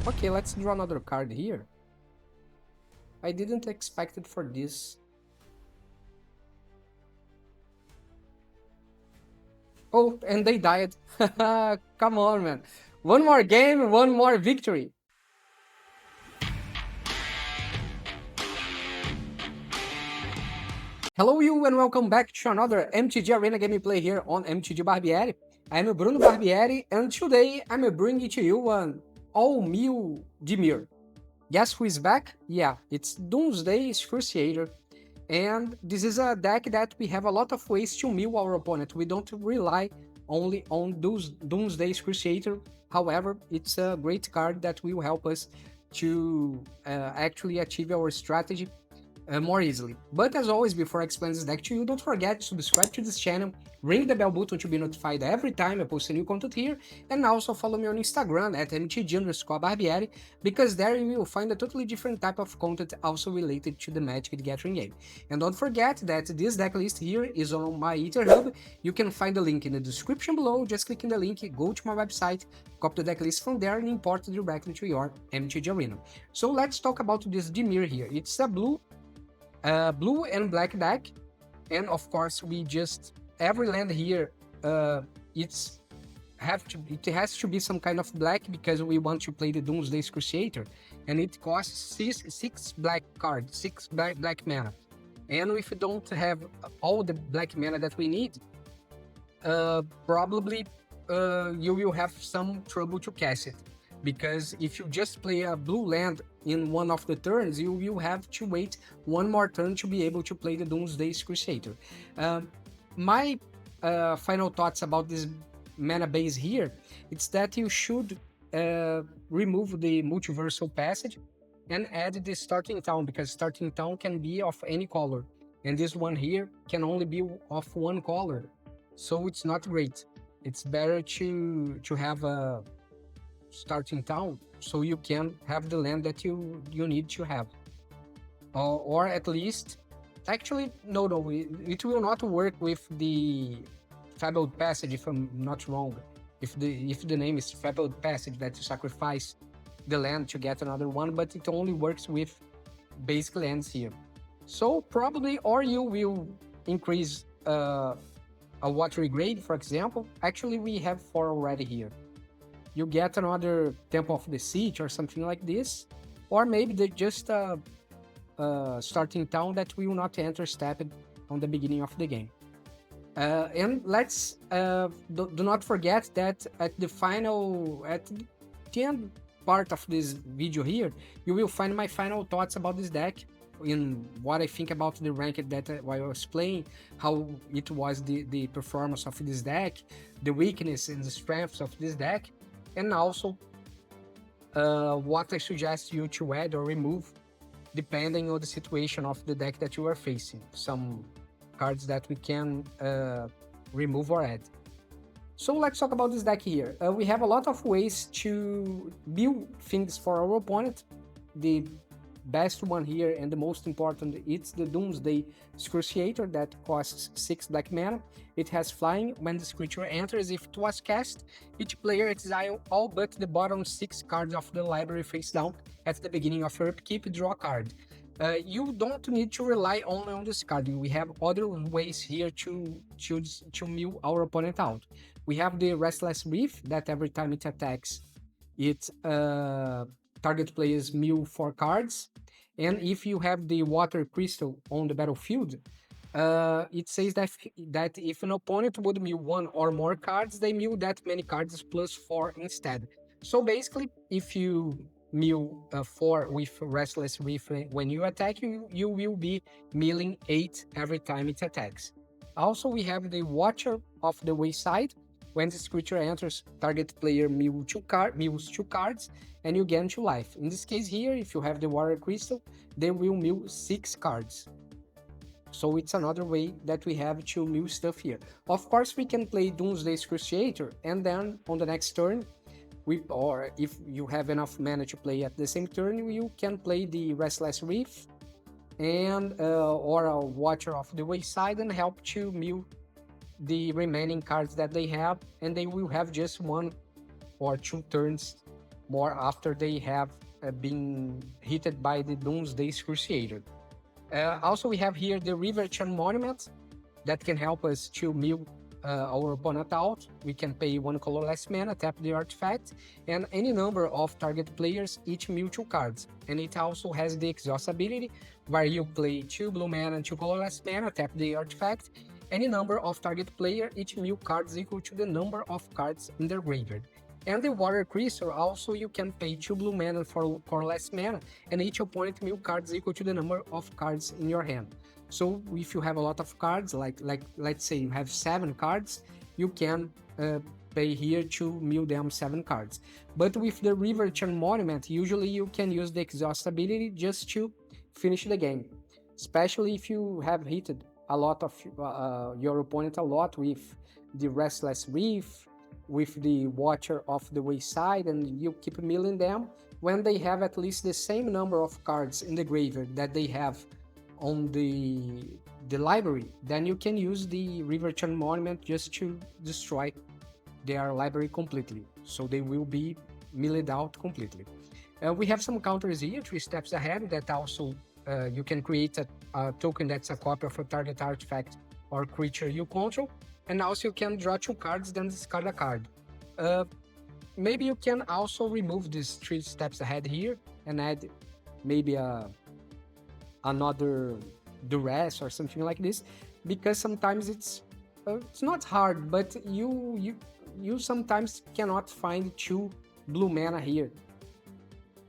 Okay, let's draw another card here. I didn't expect it for this. Oh, and they died. Come on, man. One more game, one more victory. Hello you and welcome back to another MTG Arena gameplay here on MTG Barbieri. I'm Bruno Barbieri and today I'm bringing to you an all-new Dimir. Guess who is back? Yeah, it's Doomsday Excruciator. And this is a deck that we have a lot of ways to mill our opponent. We don't rely only on Doomsday Excruciator. However, it's a great card that will help us to actually achieve our strategy more easily. But as always, before I explain this deck to you, don't forget to subscribe to this channel, ring the bell button to be notified every time I post a new content here, and also follow me on Instagram at mtg_barbieri, because there you will find a totally different type of content also related to the Magic the Gathering game. And don't forget that this deck list here is on my EtherHub. You can find the link in the description below. Just click in the link, go to my website, copy the deck list from there, and import it directly to your MTG Arena. So let's talk about this Dimir here. It's a blue and black deck, and of course we just every land here it has to be some kind of black because we want to play the Doomsday Excruciator, and it costs six black cards, six black mana. And if you don't have all the black mana that we need, probably you will have some trouble to cast it, because if you just play a blue land in one of the turns, you will have to wait one more turn to be able to play the Doomsday Excruciator. My final thoughts about this mana base here, it's that you should remove the multiversal passage and add the starting town, because starting town can be of any color, and this one here can only be of one color, so it's not great. It's better to have a starting town so you can have the land that you need to have, or at least, actually no, it will not work with the Fabled Passage, if I'm not wrong. If the name is Fabled Passage, that you sacrifice the land to get another one, but it only works with basic lands here. So probably, or you will increase a watery grade, for example. Actually, we have 4 already here. You get another Temple of the Siege or something like this, or maybe just a starting town that will not enter step on the beginning of the game. And let's do not forget that at the end part of this video here, you will find my final thoughts about this deck, in what I think about the rank that while I was playing, how it was the performance of this deck, the weakness and the strengths of this deck, and also what I suggest you to add or remove depending on the situation of the deck that you are facing. Some cards that we can remove or add. So let's talk about this deck here. We have a lot of ways to build things for our opponent. The best one here and the most important, it's the Doomsday Excruciator that costs 6 black mana. It has flying. When this creature enters, if it was cast, each player exile all but the bottom 6 cards of the library face down. At the beginning of your upkeep, draw a card. You don't need to rely only on this card. We have other ways here to mill our opponent out. We have the Restless Reef, that every time it attacks, it target players mill 4 cards. And if you have the Water Crystal on the battlefield, it says that if an opponent would mill 1 or more cards, they mill that many cards plus 4 instead. So basically, if you mill 4 with Restless Reef when you attack, you will be milling 8 every time it attacks. Also, we have the Watcher of the Wayside. When this creature enters, target player mills 2 cards, and you gain 2 life. In this case here, if you have the Water Crystal, they will mill 6 cards. So it's another way that we have to mill stuff here. Of course, we can play Doomsday Excruciator, and then on the next turn, or if you have enough mana to play at the same turn, you can play the Restless Reef and or a Watcher of the Wayside and help to mill the remaining cards that they have, and they will have just 1 or 2 turns more after they have been hit by the Doomsday Excruciator. Also, we have here the River Chan Monument that can help us to mill our opponent out. We can pay 1 colorless mana, tap the artifact, and any number of target players each mill 2 cards. And it also has the exhaust ability, where you play 2 blue mana and 2 colorless mana, tap the artifact. Any number of target player each mill cards equal to the number of cards in their graveyard. And the Water Crystal, also you can pay 2 blue mana for colorless mana, and each opponent mill cards equal to the number of cards in your hand. So if you have a lot of cards, like let's say you have 7 cards, you can pay here to mill them 7 cards. But with the River Chan Monument, usually you can use the exhaust ability just to finish the game. Especially if you have hit a lot of your opponent a lot with the Restless Reef, with the Watcher of the Wayside, and you keep milling them. When they have at least the same number of cards in the graveyard that they have on the library, then you can use the River Chan Monument just to destroy their library completely. So they will be milled out completely. We have some counters here, 3 steps ahead, that also you can create a token that's a copy of a target artifact or creature you control. And also you can draw 2 cards, then discard a card. Maybe you can also remove these 3 steps ahead here and add maybe another duress or something like this, because sometimes it's not hard, but you sometimes cannot find 2 blue mana here,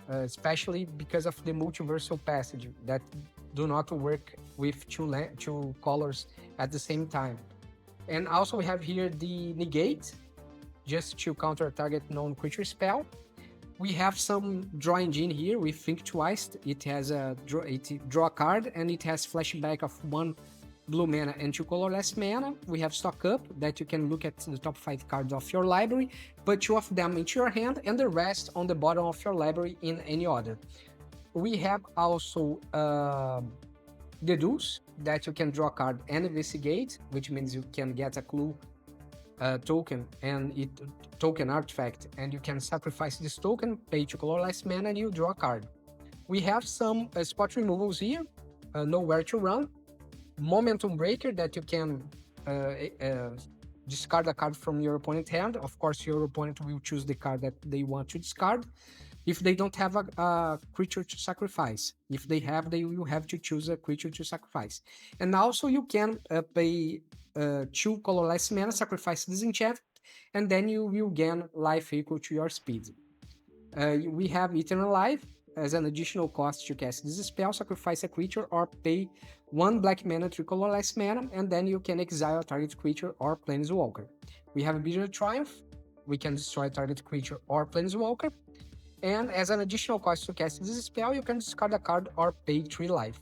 especially because of the multiversal passage that do not work with 2 colors at the same time. And also we have here the negate, just to counter a target non-creature spell. We have some draw engine here with Think Twice. It has draw a card, and it has flashback of 1 blue mana and 2 colorless mana. We have Stock Up, that you can look at the top 5 cards of your library, put 2 of them into your hand, and the rest on the bottom of your library in any order. We have also Deduce, that you can draw a card and investigate, which means you can get a clue token and token artifact, and you can sacrifice this token, pay 2 colorless mana, and you draw a card. We have some spot removals here, Nowhere to Run, Momentum Breaker, that you can discard a card from your opponent's hand. Of course, your opponent will choose the card that they want to discard. If they don't have a creature to sacrifice, if they have, they will have to choose a creature to sacrifice. And also you can pay 2 colorless mana, sacrifice Disenchant, and then you will gain life equal to your speed. We have Eternal Life. As an additional cost to cast this spell, sacrifice a creature or pay 1 black mana, 3 colorless mana, and then you can exile a target creature or planeswalker. We have Bitter Triumph. We can destroy a target creature or planeswalker. And as an additional cost to cast this spell, you can discard a card or pay 3 life.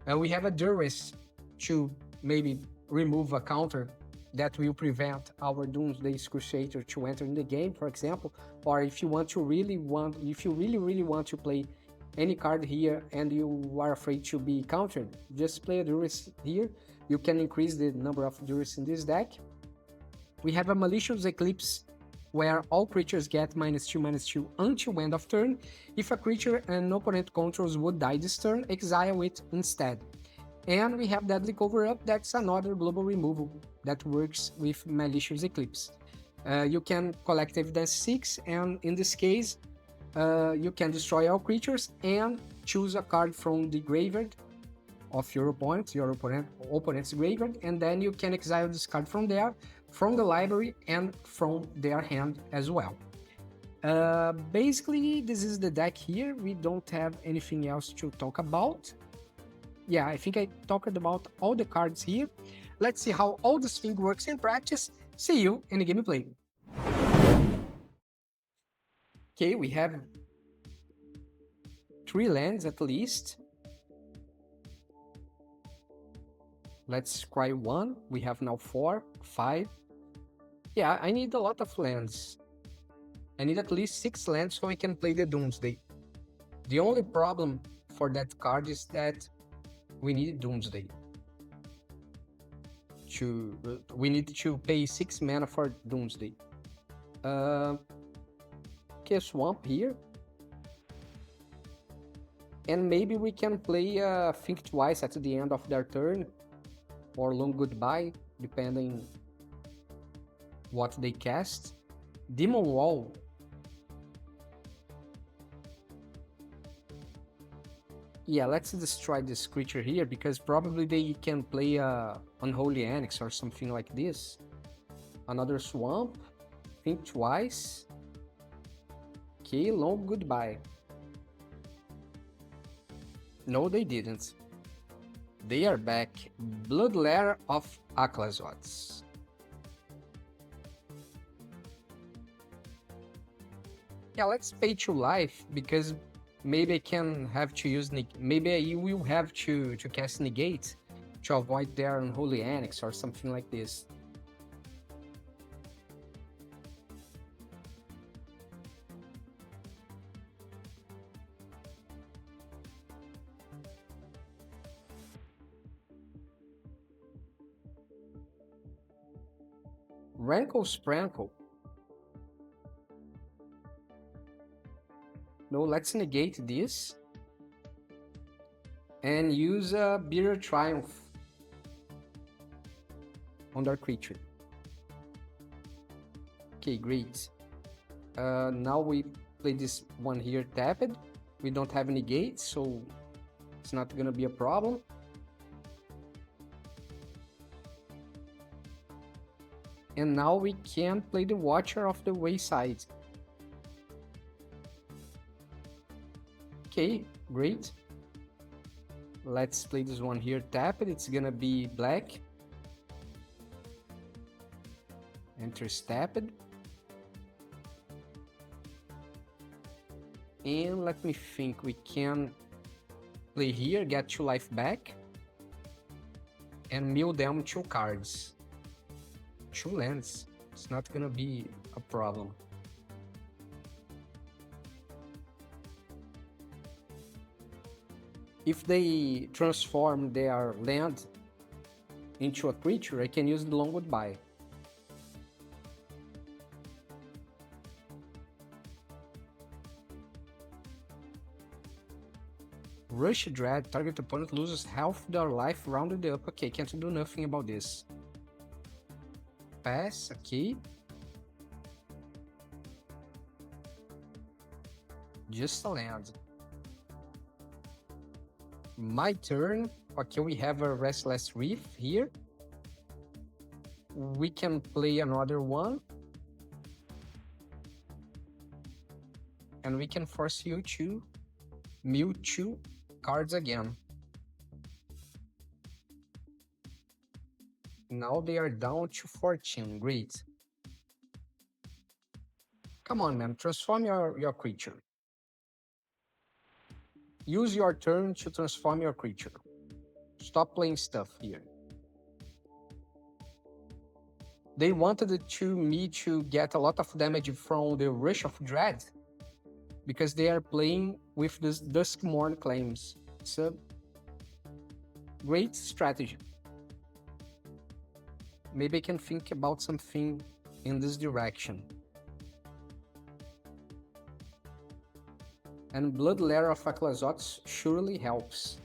We have a Duress to maybe remove a counter that will prevent our Doomsday Excruciator to enter in the game, for example. Or if you really want to play any card here and you are afraid to be countered, just play a Duress here. You can increase the number of Duress in this deck. We have a Malicious Eclipse, where all creatures get -2/-2 until end of turn. If a creature an opponent controls would die this turn, exile it instead. And we have Deadly Cover-Up, that's another global removal that works with Malicious Eclipse. You can collect Evidence 6, and in this case, you can destroy all creatures and choose a card from the graveyard of your opponent's graveyard, and then you can exile this card from there, from the library, and from their hand as well. Basically, this is the deck here. We don't have anything else to talk about. Yeah, I think I talked about all the cards here. Let's see how all this thing works in practice. See you in the gameplay. Okay, we have 3 lands at least. Let's try 1. We have now 4, 5. Yeah, I need a lot of lands. I need at least 6 lands so I can play the Doomsday. The only problem for that card is that we need Doomsday. We need to pay 6 mana for Doomsday. Okay, think a swamp here. And maybe we can play Think Twice at the end of their turn, or Long Goodbye, depending what they cast. Demon Wall. Yeah, let's destroy this creature here, because probably they can play Unholy Annex or something like this. Another swamp. Think Twice. Okay, Long Goodbye. No, they didn't. They are back. Bloodlair of Aclazots. Yeah, let's pay to life, because maybe I can have to use... Maybe I will have to cast Negate to avoid their Unholy Annex or something like this. Rankle Sprankle. No, let's negate this and use a Bitter Triumph on their creature. Okay, great. Now we play this one here tapped. We don't have any gates, so it's not gonna be a problem. And now we can play the Watcher of the Wayside. Okay, great. Let's play this one here tapped. It's gonna be black. Enters tapped. And let me think, we can play here, get 2 life back, and mill them 2 cards. 2 lands. It's not gonna be a problem. If they transform their land into a creature, I can use the Long Goodbye. Rush Dread, target opponent loses half their life rounded up. Okay, can't do nothing about this. Pass, okay. Just a land. My turn. Okay, we have a Restless Reef here. We can play another one. And we can force you to mill 2 cards again. Now they are down to 14. Great. Come on, man. Transform your creature. Use your turn to transform your creature. Stop playing stuff here. They wanted me to get a lot of damage from the Rush of Dread, because they are playing with this Duskmourn claims. It's a great strategy. Maybe I can think about something in this direction. And Bloodlair of Aclazots surely helps.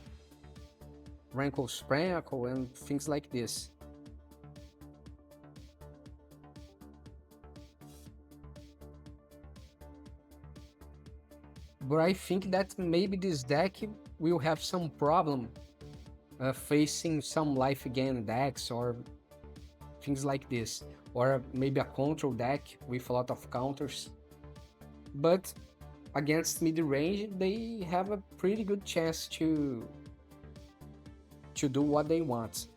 Rankle Sprankle and things like this. But I think that maybe this deck will have some problem facing some life gain decks or things like this. Or maybe a control deck with a lot of counters. But against mid-range, they have a pretty good chance to do what they want.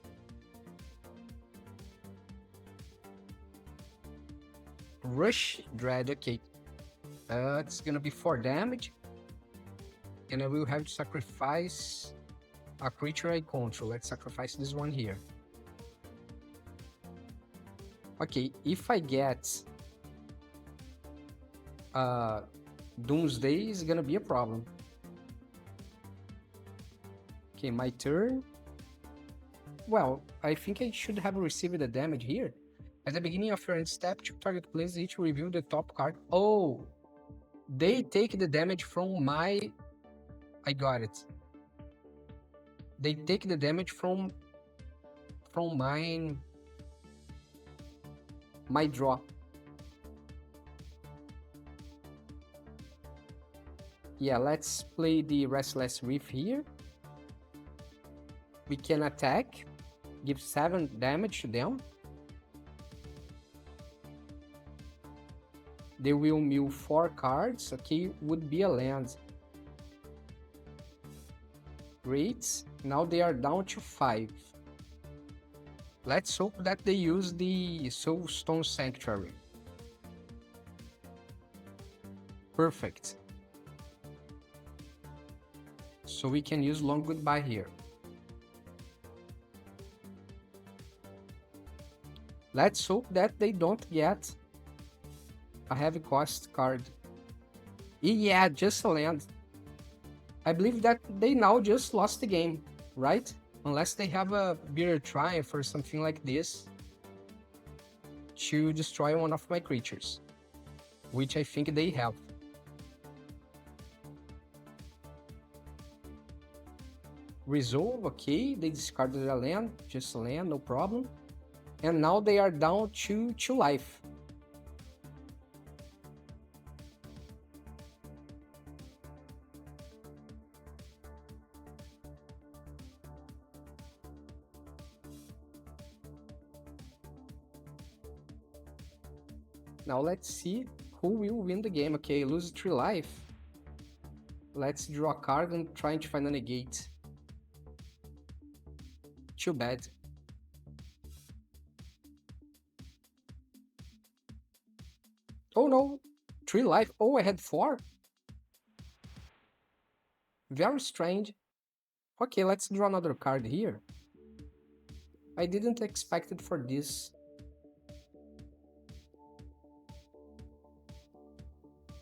Rush Dread, okay. It's gonna be 4 damage. And I will have to sacrifice a creature I control. Let's sacrifice this one here. Okay, if I get Doomsday, is gonna be a problem. Okay, my turn. Well, I think I should have received the damage here. At the beginning of your end step, to target plays each review the top card. Oh, They take the damage from my... I got it. They take the damage from my draw. Yeah, let's play the Restless Reef here. We can attack, give 7 damage to them. They will mill 4 cards. Okay, would be a land. Great. Now they are down to 5. Let's hope that they use the Soulstone Sanctuary. Perfect. So we can use Long Goodbye here. Let's hope that they don't get a heavy cost card. Yeah, just a land. I believe that they now just lost the game, right? Unless they have a bitter triumph or something like this to destroy one of my creatures, which I think they have. Resolve, okay, they discarded a land, just a land, no problem. And now they are down to 2 life. Now let's see who will win the game. Okay, lose 3 life. Let's draw a card and trying to find a negate. Too bad. Oh no, 3 life. Oh, I had 4. Very strange. Okay, let's draw another card here. I didn't expect it for this.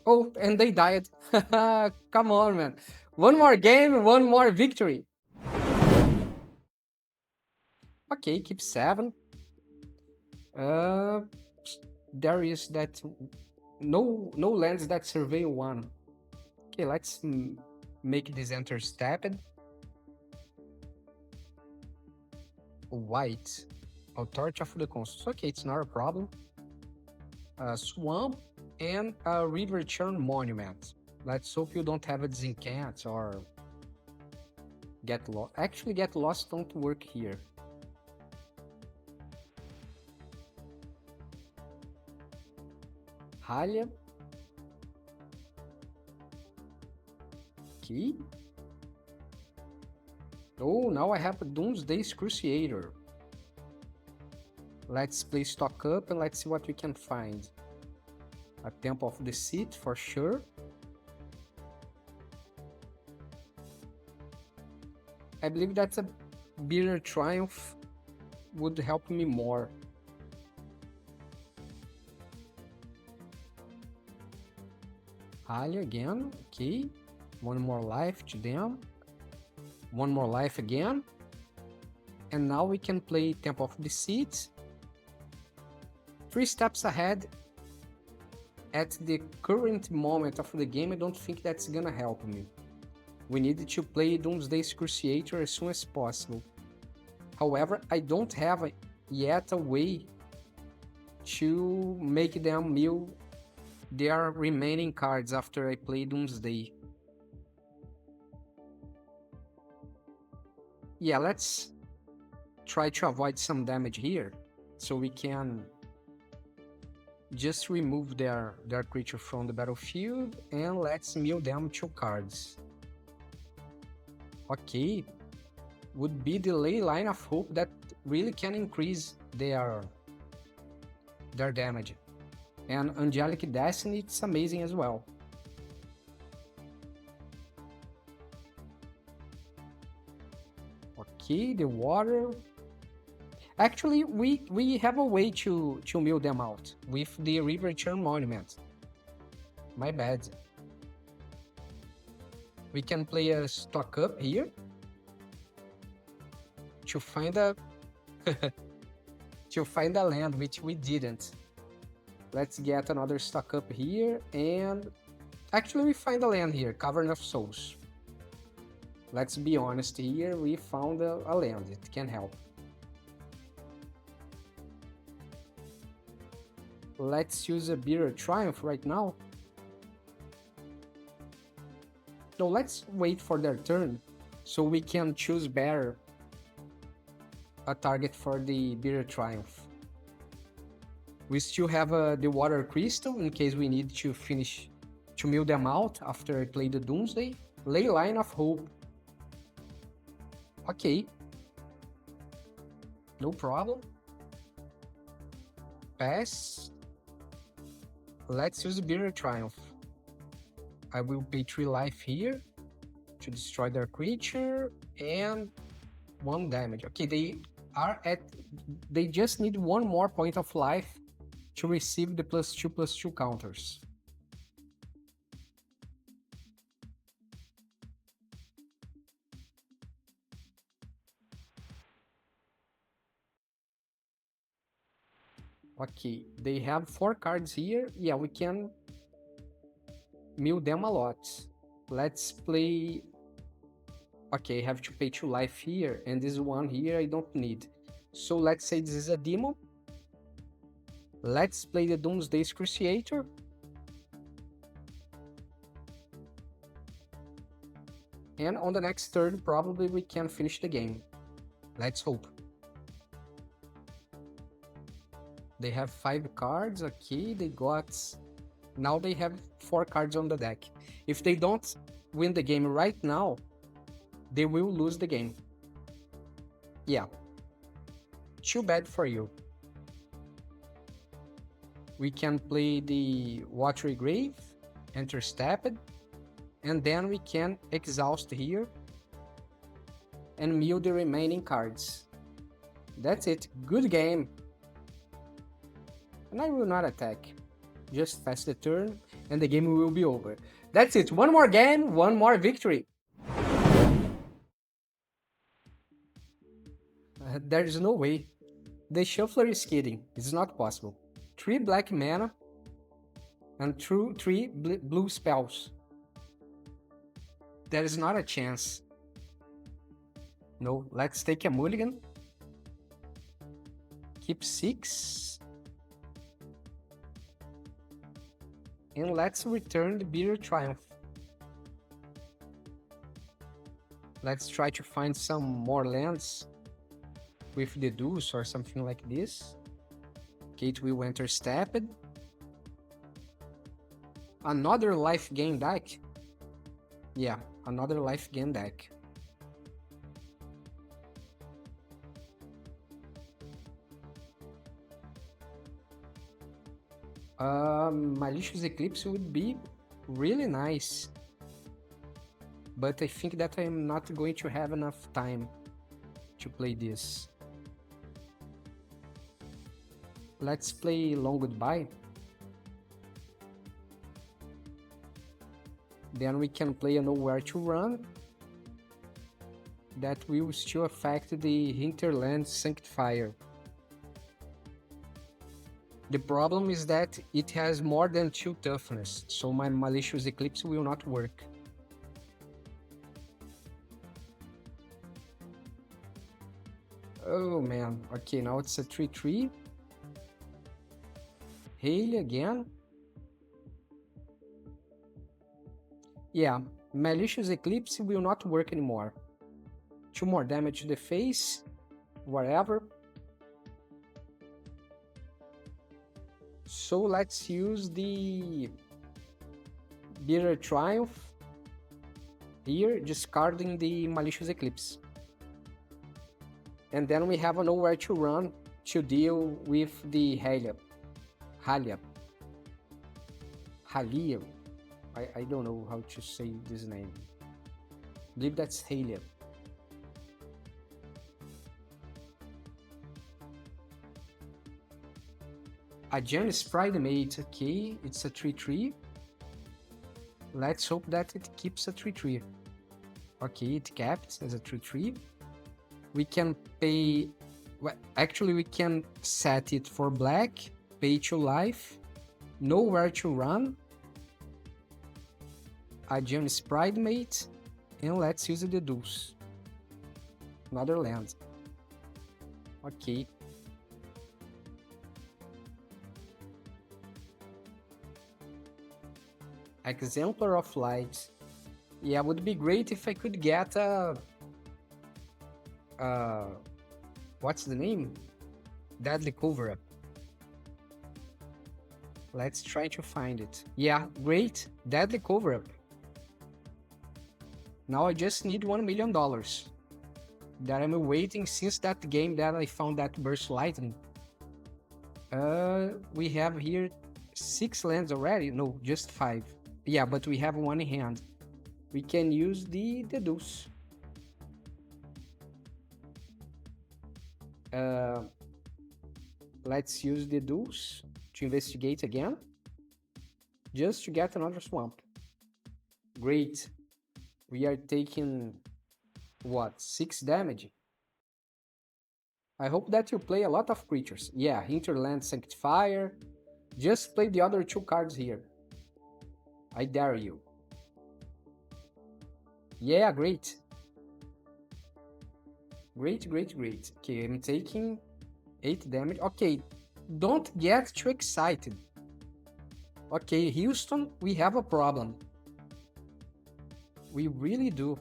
Oh, and they died. Come on, man. One more game, one more victory. Okay, keep 7. There is that no lands that survey 1. Okay, let's make this enter stepped. White. Authority of the Consuls. Okay, it's not a problem. Swamp and a River Churn Monument. Let's hope you don't have a Disencant or get lost. Actually, get lost don't work here. Halia. Okay. Oh, now I have a Doomsday Excruciator. Let's play stock up and let's see what we can find. A Temple of Deceit for sure. I believe that a Bitter Triumph would help me more. Halia again, okay. 1 more life to them. 1 more life again. And now we can play Temple of Deceit. 3 steps ahead. At the current moment of the game, I don't think that's gonna help me. We need to play Doomsday Excruciator as soon as possible. However, I don't have yet a way to make them mill their remaining cards after I play Doomsday. Yeah, let's try to avoid some damage here so we can just remove their creature from the battlefield and let's mill them 2 cards. Okay, would be the Ley Line of Hope that really can increase their damage. And Angelic Destiny, it's amazing as well. Okay, the water. Actually, we have a way to mill them out with the River Churn Monument. My bad. We can play a stock up here to find a to find a land, which we didn't. Let's get another stock up here and Actually, we find a land here, Cavern of Souls. Let's be honest here, we found a land, it can help. Let's use a Bitter Triumph right now. No, let's wait for their turn so we can choose better a target for the Bitter Triumph. We still have the Water Crystal in case we need to finish to mill them out after I play the Doomsday. Ley Line of Hope. Okay. No problem. Pass. Let's use Bitter Triumph. I will pay 3 life here to destroy their creature and 1 damage. Okay, they just need 1 more point of life to receive the +2/+2 counters. Okay, they have 4 cards here. Yeah, we can mill them a lot. Let's play... Okay, I have to pay 2 life here, and this one here I don't need. So let's say this is a demo. Let's play the Doomsday Excruciator. And on the next turn, probably we can finish the game. Let's hope. They have 5 cards, okay, they got... Now they have 4 cards on the deck. If they don't win the game right now, they will lose the game. Yeah. Too bad for you. We can play the Watery Grave, enter Stepped, and then we can exhaust here and mill the remaining cards. That's it. Good game. And I will not attack. Just pass the turn and the game will be over. That's it. One more game, one more victory. There's no way. The shuffler is kidding. It's not possible. 3 black mana and 3 blue spells. There is not a chance. No, let's take a mulligan. Keep 6. And let's return the Bitter Triumph. Let's try to find some more lands with the Deuce or something like this. Kate will enter Stepped. Another life gain deck. Yeah, another life gain deck. Malicious Eclipse would be really nice. But I think that I'm not going to have enough time to play this. Let's play Long Goodbye. Then we can play a Nowhere to Run. That will still affect the Hinterland Sanctifier. The problem is that it has more than 2 toughness, so my Malicious Eclipse will not work. Oh man, okay, now it's a 3/3. Hail again. Yeah, Malicious Eclipse will not work anymore. 2 more damage to the face, whatever. So let's use the Bitter Triumph here, discarding the Malicious Eclipse. And then we have a Nowhere to Run to deal with the Halia. I don't know how to say this name. I believe that's Halia. A Janus Pridemate, okay, it's a 3/3. Let's hope that it keeps a 3/3. Okay, it capped as a 3/3. We can pay... Well, actually, we can set it for black, pay 2 life, Nowhere to Run, a Gem Sprite Mate, and let's use the Deuce. Another land. Okay. Exemplar of Light. Yeah, would be great if I could get a... what's the name? Deadly Cover-Up. Let's try to find it. Yeah, great. Deadly Cover-Up. Now I just need $1 million that I'm waiting since that game that I found that Burst Lightning. We have here 6 lands already. No, just 5. Yeah, but we have one in hand. We can use the Deuce. Let's use the Deuce to investigate again. Just to get another swamp. Great. We are taking, what, 6 damage? I hope that you play a lot of creatures. Yeah, Hinterland Sanctifier. Just play the other 2 cards here. I dare you. Yeah, great. Great, great, great. Okay, I'm taking 8 damage. Okay, don't get too excited. Okay, Houston, we have a problem. We really do.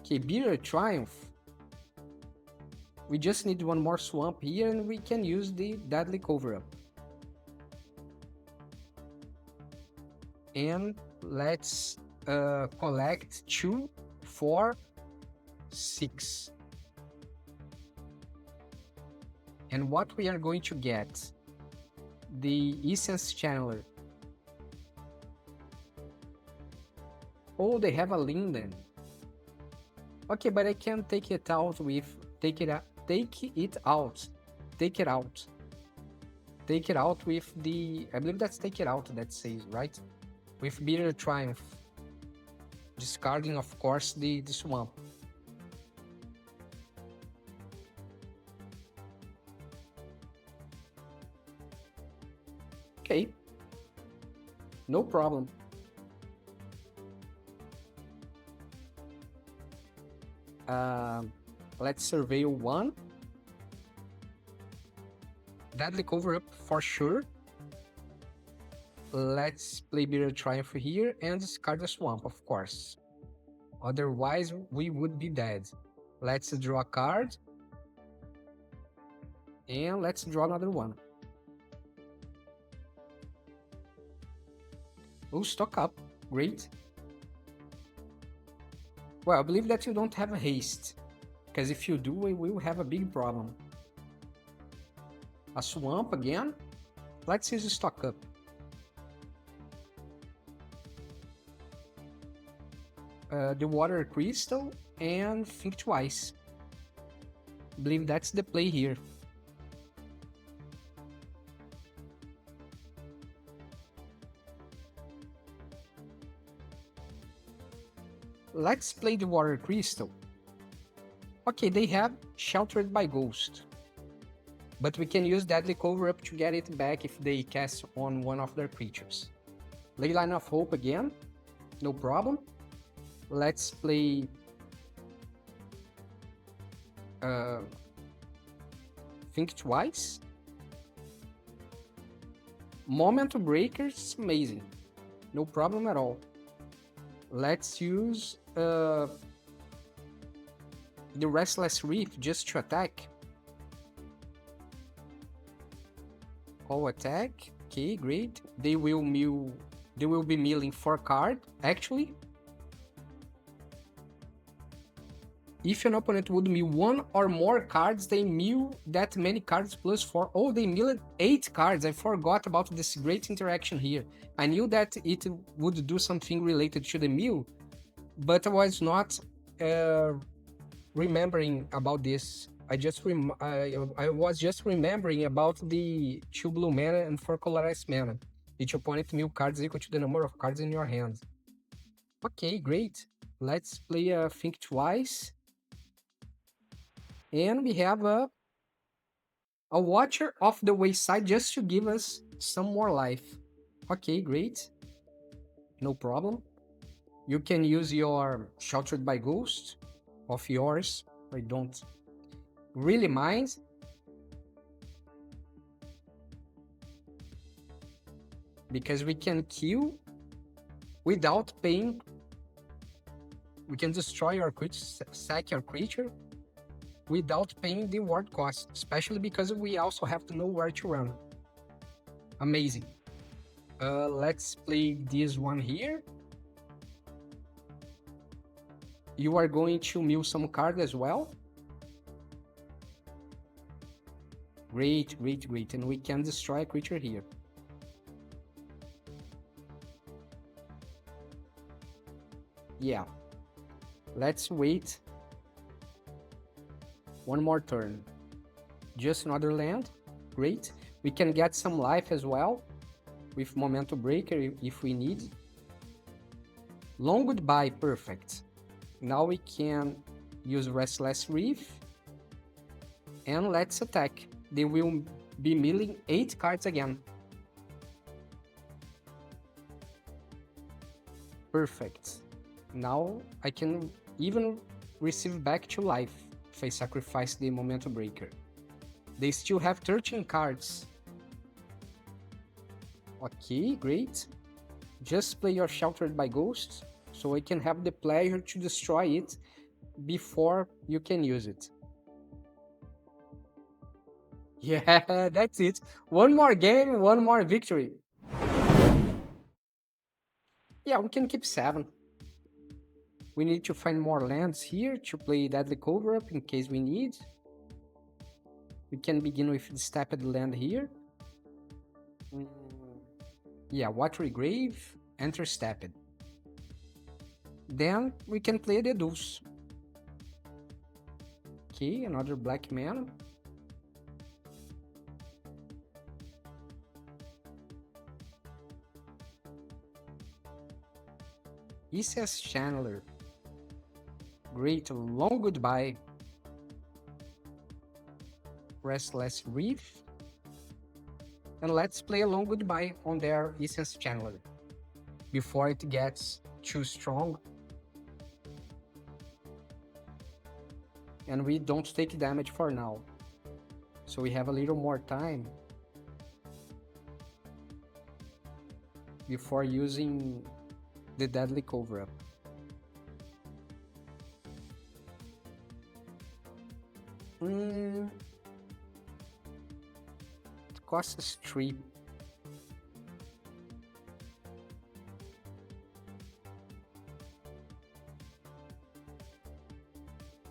Okay, Bitter Triumph. We just need one more swamp here and we can use the Deadly Cover-Up. And let's collect 2, 4, 6. And what we are going to get? The Essence Channeler. Oh, they have a Linden. Okay, but I can take it out with... Take it out with the... I believe that's take it out that says, right? With Bitter Triumph. Discarding, of course, the swamp. Okay. No problem. Let's surveil 1. Deadly Cover-Up for sure. Let's play Bitter Triumph here and discard the swamp, of course. Otherwise, we would be dead. Let's draw a card. And let's draw another one. Oh, stock up. Great. Well, I believe that you don't have a haste. Because if you do, we will have a big problem. A swamp again? Let's use a stock up. The water crystal and think twice. I believe that's the play here. Let's play the water crystal. Okay, they have Sheltered by Ghost. But we can use Deadly Cover-Up to get it back if they cast on one of their creatures. Leyline of Hope again. No problem. Let's play... think twice. Moment Breakers, amazing. No problem at all. Let's use the Restless Reef just to attack. All attack. Okay, great. They will be milling 4 cards, actually. If an opponent would mill 1 or more cards, they mill that many cards plus 4. Oh, they milled 8 cards. I forgot about this great interaction here. I knew that it would do something related to the mill, but I was not remembering about this. I was just remembering about the 2 blue mana and 4 colorized mana. Each opponent mill cards equal to the number of cards in your hand. Okay, great. Let's play a Think Twice. And we have a Watcher of the Wayside just to give us some more life. Okay, great. no problem. You can use your Sheltered by Ghost of yours. I don't really mind. Because we can kill without paying. We can destroy your creature, sack your creature without paying the ward cost, especially because we also have to know where to run. Amazing. Let's play this one here. You are going to mill some card as well. Great, great, great. And we can destroy a creature here. Yeah. Let's wait one more turn. Just another land. Great. We can get some life as well with Momentum Breaker if we need. Long Goodbye, perfect. Now we can use Restless Reef. And let's attack. They will be milling 8 cards again. Perfect. Now I can even receive back to life if I sacrifice the Momentum Breaker. They still have 13 cards. Okay, great. Just play your Sheltered by Ghost, so I can have the pleasure to destroy it before you can use it. Yeah, that's it. One more game, one more victory. Yeah, we can keep 7. We need to find more lands here to play Deadly Cover-Up in case we need. We can begin with the Stepped land here. Yeah, Watery Grave, enter Stepped. Then we can play the Deuce. Okay, another black mana. Essence Channeler. Great, Long Goodbye. Restless Reef. And let's play a Long Goodbye on their Essence Channeler before it gets too strong. And we don't take damage for now. So we have a little more time before using the Deadly Cover-Up. It costs 3.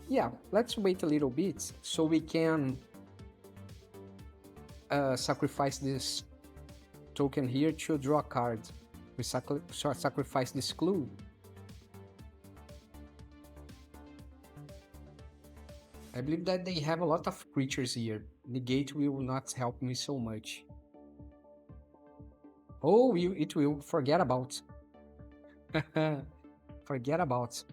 Yeah, let's wait a little bit so we can sacrifice this token here to draw a card. We sacrifice this clue. I believe that they have a lot of creatures here. Negate will not help me so much. Oh, it will. Forget about. Forget about.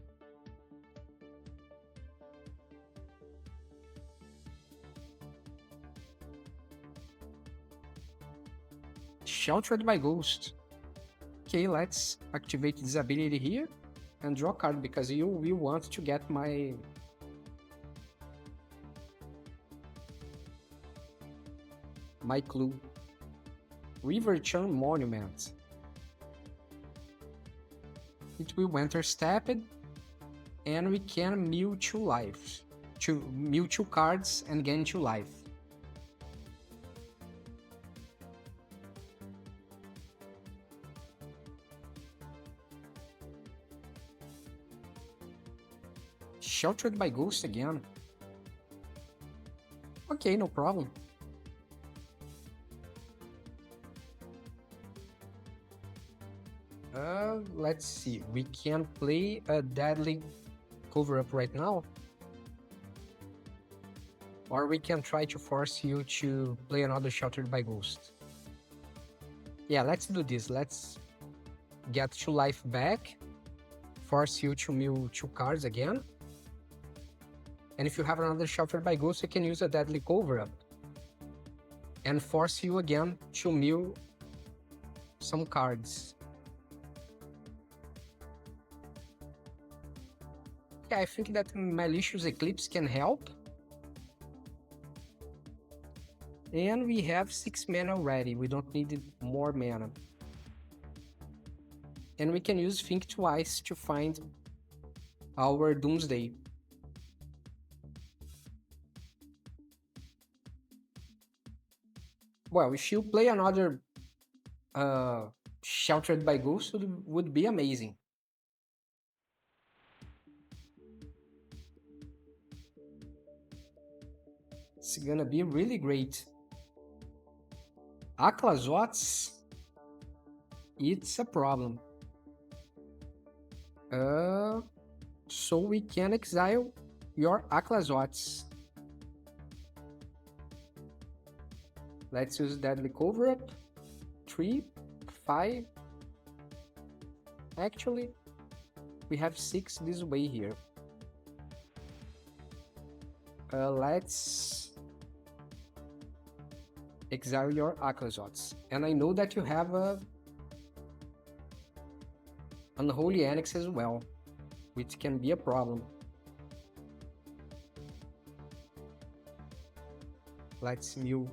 Sheltered by Ghost. Okay, let's activate this ability here and draw a card because you will want to get my clue. River Charm Monument. It will enter Stepped, and we can mill 2 lives. Mill 2 cards and gain 2 life. Sheltered by Ghost again. Okay, no problem. Let's see. We can play a Deadly Cover-Up right now. Or we can try to force you to play another Sheltered by Ghost. Yeah, let's do this. Let's get 2 life back. Force you to mill 2 cards again. And if you have another Sheltered by Ghost, you can use a Deadly Cover-Up. And force you again to mill some cards. Okay, I think that Malicious Eclipse can help. And we have 6 mana already. We don't need more mana. And we can use Think Twice to find our Doomsday. Well, if you play another Sheltered by Ghost, would be amazing. It's gonna be really great. Aklazots, it's a problem. So we can exile your Aklazots. Let's use Deadly Cover-Up. 3, 5. Actually, we have 6 this way here. Let's exile your Aklazots. And I know that you have a Unholy Annex as well, which can be a problem. Let's mill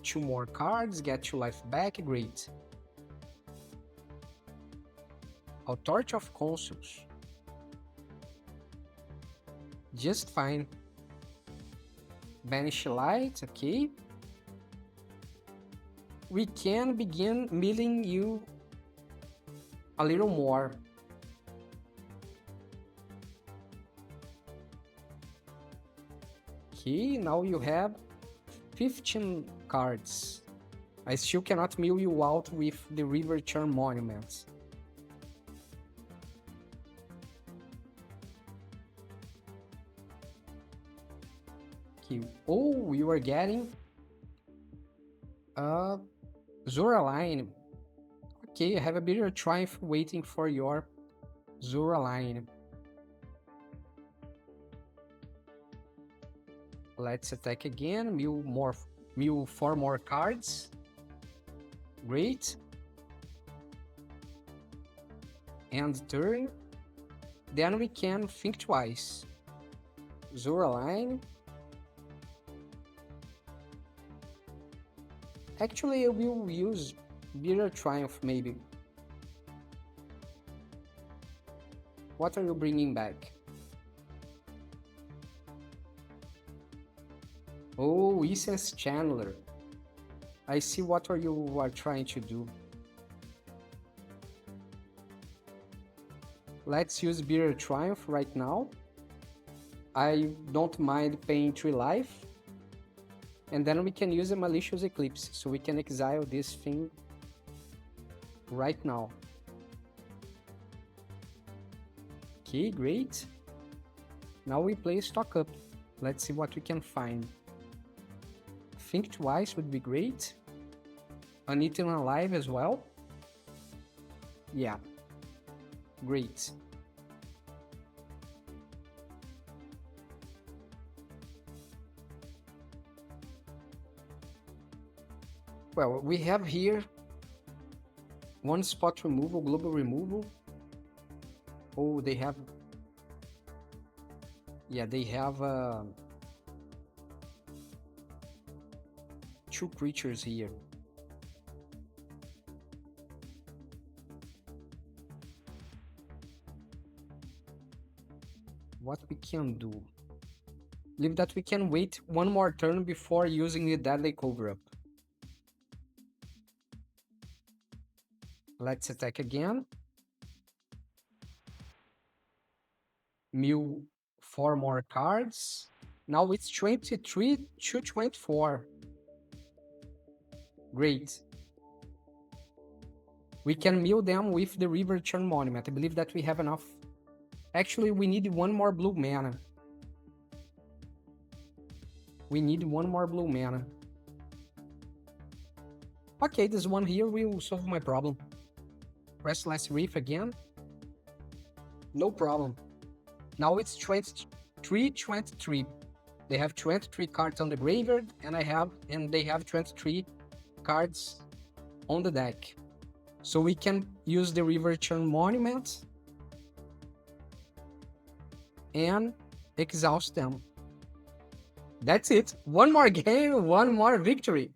2 more cards, get 2 life back, great. A Torch of Consuls. Just fine. Banish Light, okay. We can begin milling you a little more. Okay, now you have 15 cards. I still cannot mill you out with the River Charm Monuments. Okay. Oh, you are getting Zoraline. Okay, I have a Bitter Triumph waiting for your Zoraline. Let's attack again, mill 4 more cards. Great. End turn. Then we can think twice. Zoraline. Actually, I will use Bitter Triumph maybe. What are you bringing back? Oh, Essence Chandler. I see what you are trying to do. Let's use Bitter Triumph right now. I don't mind paying 3 life. And then we can use a Malicious Eclipse, so we can exile this thing right now. Okay, great. Now we play Stock Up. Let's see what we can find. Think Twice would be great. Uneaten Alive as well. Yeah. Great. Well, we have here 1 spot removal, global removal. Oh, they have... Yeah, they have 2 creatures here. What we can do? Believe that we can wait 1 more turn before using the Deadly Cover-Up. Let's attack again. Mill 4 more cards. Now it's 23 to 24. Great. We can mill them with the River Charm Monument. I believe that we have enough. Actually, we need 1 more blue mana. We need 1 more blue mana. Okay, this one here will solve my problem. Restless Reef again. No problem. Now it's 23. They have 23 cards on the graveyard, and they have 23 cards on the deck. So we can use the River Charm Monument. and exhaust them. That's it. One more game, one more victory.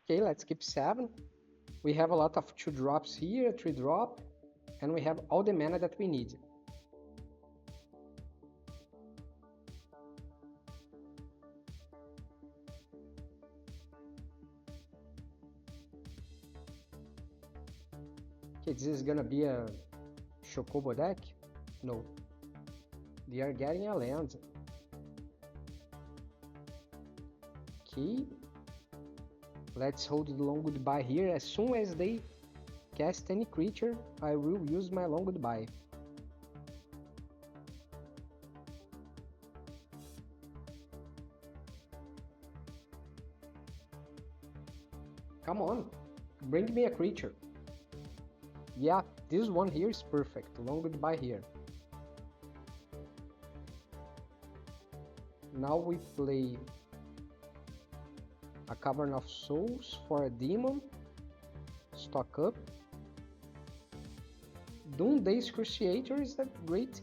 Okay, let's keep 7. We have a lot of 2 drops here, 3 drop, and we have all the mana that we need. Okay, this is gonna be a Chocobo deck? No. They are getting a land. Okay. Let's hold the long goodbye here. As soon as they cast any creature, I will use my long goodbye. Come on, bring me a creature. Yeah, this one here is perfect. Long goodbye here. Now we play a Cavern of Souls for a demon. Stock up. Doomsday Excruciator is a great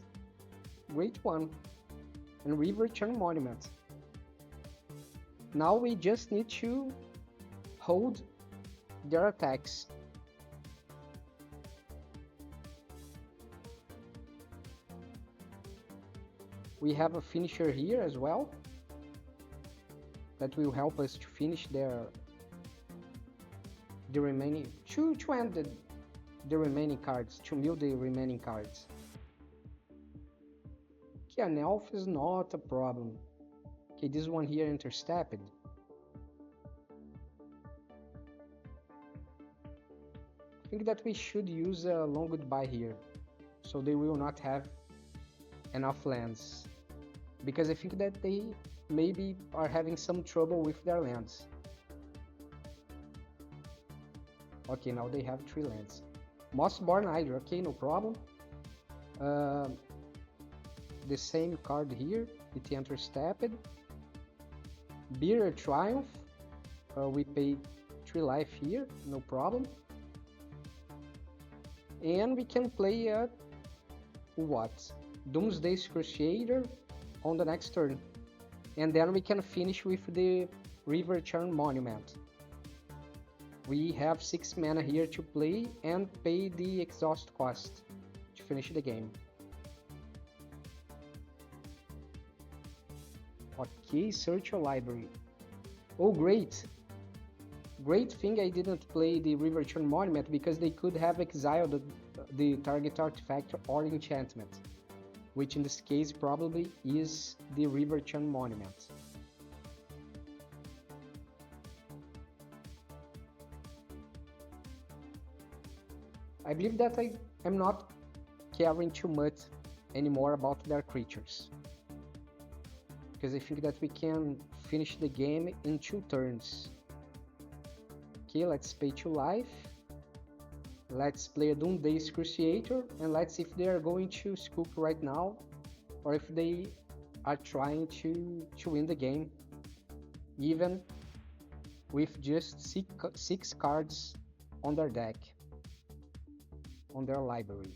one. And Return Monument. Now we just need to hold their attacks. We have a finisher here as well that will help us to finish the remaining to end the remaining cards, to mill the remaining cards. Okay, an elf is not a problem. Okay, this one here interstepped. I think that we should use a long goodbye here, so they will not have enough lands, because I think that they maybe are having some trouble with their lands. Okay, now they have 3 lands. Mossborn Hydra, okay, no problem. The same card here, it interstepped. Bitter Triumph, we pay 3 life here, no problem. And we can play a what? Doomsday Excruciator on the next turn. And then we can finish with the Return Monument. We have 6 mana here to play and pay the exhaust cost to finish the game. Okay, search your library. Oh, great! Great thing I didn't play the Return Monument, because they could have exiled the target artifact or enchantment, which in this case probably is the Return Monument. I believe that I am not caring too much anymore about their creatures, because I think that we can finish the game in 2 turns. Okay, let's pay 2 life. Let's play a Doomsday Excruciator, and let's see if they are going to scoop right now, or if they are trying to win the game, even with just 6 cards on their deck, on their library.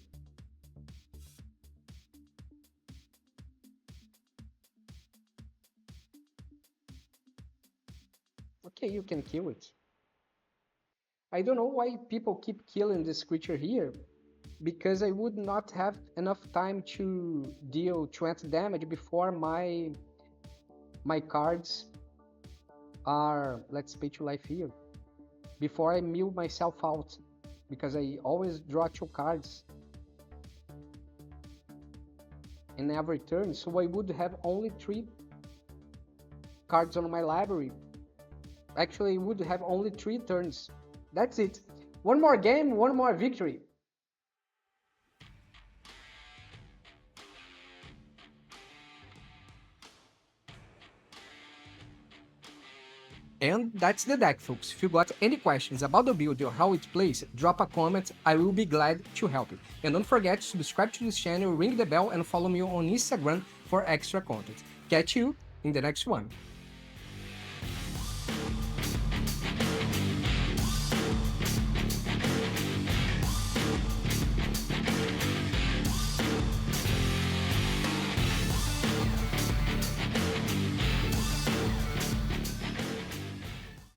Okay, you can kill it. I don't know why people keep killing this creature here, because I would not have enough time to deal 20 damage before my cards are, let's pay 2 life here, before I mill myself out, because I always draw 2 cards in every turn, so I would have only 3 cards on my library. Actually, I would have only 3 turns. That's it. One more game, one more victory. And that's the deck, folks. If you got any questions about the build or how it plays, drop a comment, I will be glad to help you. And don't forget to subscribe to this channel, ring the bell, and follow me on Instagram for extra content. Catch you in the next one.